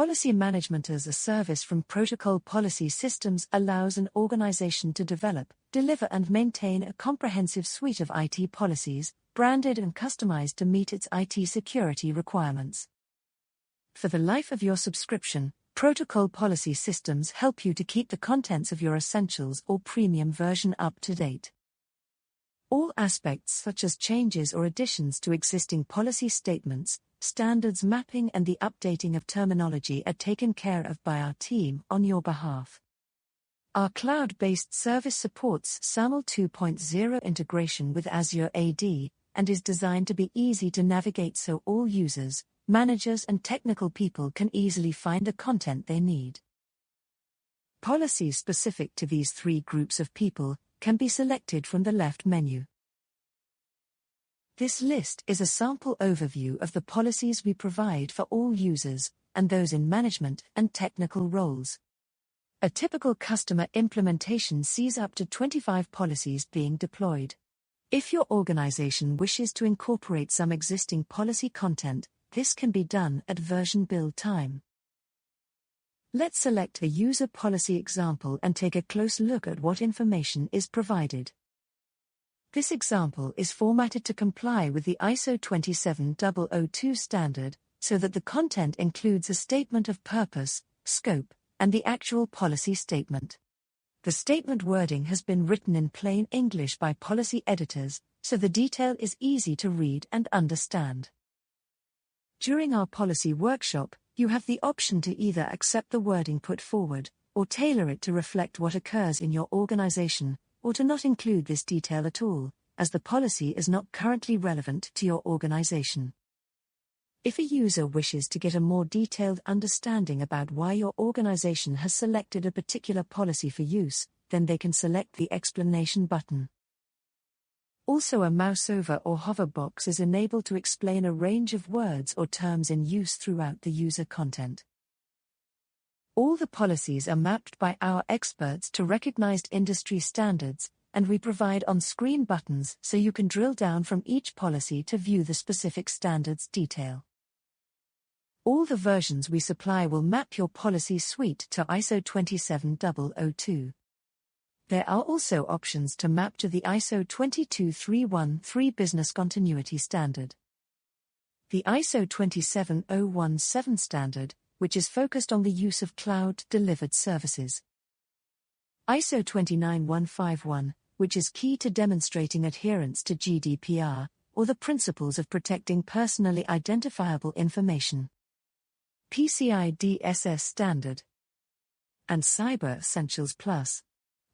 Policy Management as a Service from Protocol Policy Systems allows an organization to develop, deliver and maintain a comprehensive suite of IT policies, branded and customized to meet its IT security requirements. For the life of your subscription, Protocol Policy Systems help you to keep the contents of your Essentials or Premium version up to date. All aspects such as changes or additions to existing policy statements, standards mapping and the updating of terminology are taken care of by our team on your behalf. Our cloud-based service supports SAML 2.0 integration with Azure AD, and is designed to be easy to navigate so all users, managers and technical people can easily find the content they need. Policies specific to these three groups of people can be selected from the left menu. This list is a sample overview of the policies we provide for all users, and those in management and technical roles. A typical customer implementation sees up to 25 policies being deployed. If your organization wishes to incorporate some existing policy content, this can be done at version build time. Let's select a user policy example and take a close look at what information is provided. This example is formatted to comply with the ISO 27002 standard, so that the content includes a statement of purpose, scope, and the actual policy statement. The statement wording has been written in plain English by policy editors, so the detail is easy to read and understand. During our policy workshop, you have the option to either accept the wording put forward, or tailor it to reflect what occurs in your organization, or to not include this detail at all, as the policy is not currently relevant to your organization. If a user wishes to get a more detailed understanding about why your organization has selected a particular policy for use, then they can select the explanation button. Also, a mouse over or hover box is enabled to explain a range of words or terms in use throughout the user content. All the policies are mapped by our experts to recognized industry standards, and we provide on-screen buttons so you can drill down from each policy to view the specific standards detail. All the versions we supply will map your policy suite to ISO 27002. There are also options to map to the ISO 22313 Business Continuity Standard. The ISO 27017 standard, which is focused on the use of cloud-delivered services. ISO 29151, which is key to demonstrating adherence to GDPR, or the principles of protecting personally identifiable information. PCI DSS standard. And Cyber Essentials Plus.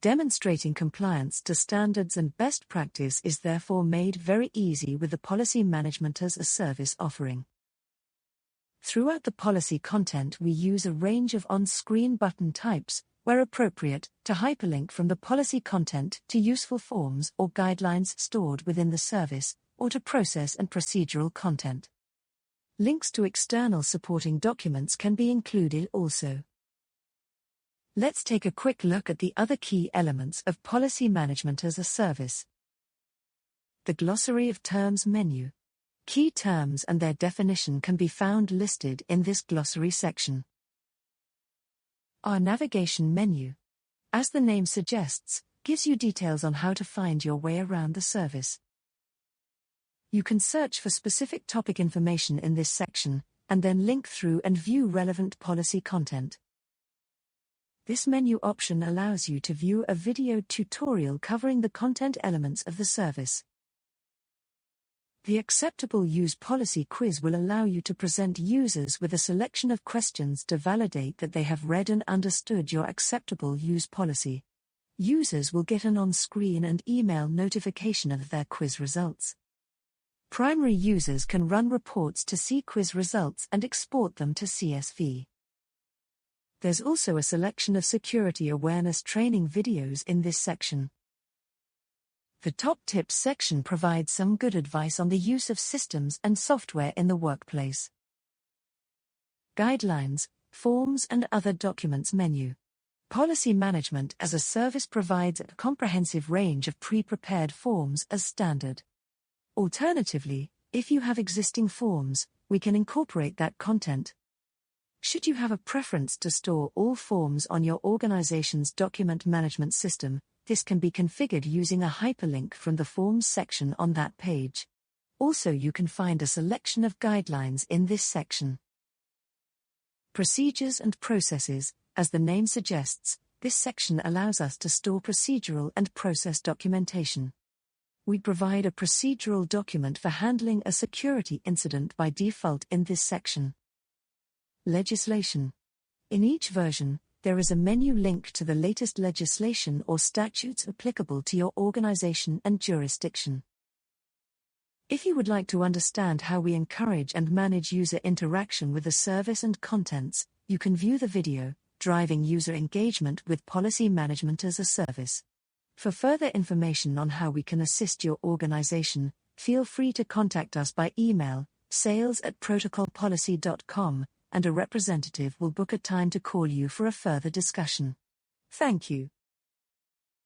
Demonstrating compliance to standards and best practice is therefore made very easy with the Policy Management as a Service offering. Throughout the policy content we use a range of on-screen button types, where appropriate, to hyperlink from the policy content to useful forms or guidelines stored within the service, or to process and procedural content. Links to external supporting documents can be included also. Let's take a quick look at the other key elements of Policy Management as a Service. The Glossary of Terms menu. Key terms and their definition can be found listed in this glossary section. Our navigation menu, as the name suggests, gives you details on how to find your way around the service. You can search for specific topic information in this section, and then link through and view relevant policy content. This menu option allows you to view a video tutorial covering the content elements of the service. The Acceptable Use Policy quiz will allow you to present users with a selection of questions to validate that they have read and understood your acceptable use policy. Users will get an on-screen and email notification of their quiz results. Primary users can run reports to see quiz results and export them to CSV. There's also a selection of security awareness training videos in this section. The Top Tips section provides some good advice on the use of systems and software in the workplace. Guidelines, Forms and Other Documents menu. Policy Management as a Service provides a comprehensive range of pre-prepared forms as standard. Alternatively, if you have existing forms, we can incorporate that content. Should you have a preference to store all forms on your organization's document management system, this can be configured using a hyperlink from the Forms section on that page. Also, you can find a selection of guidelines in this section. Procedures and processes. As the name suggests, this section allows us to store procedural and process documentation. We provide a procedural document for handling a security incident by default in this section. Legislation. In each version, there is a menu link to the latest legislation or statutes applicable to your organization and jurisdiction. If you would like to understand how we encourage and manage user interaction with the service and contents, you can view the video, Driving User Engagement with Policy Management as a Service. For further information on how we can assist your organization, feel free to contact us by email, sales@protocolpolicy.com, and a representative will book a time to call you for a further discussion. Thank you.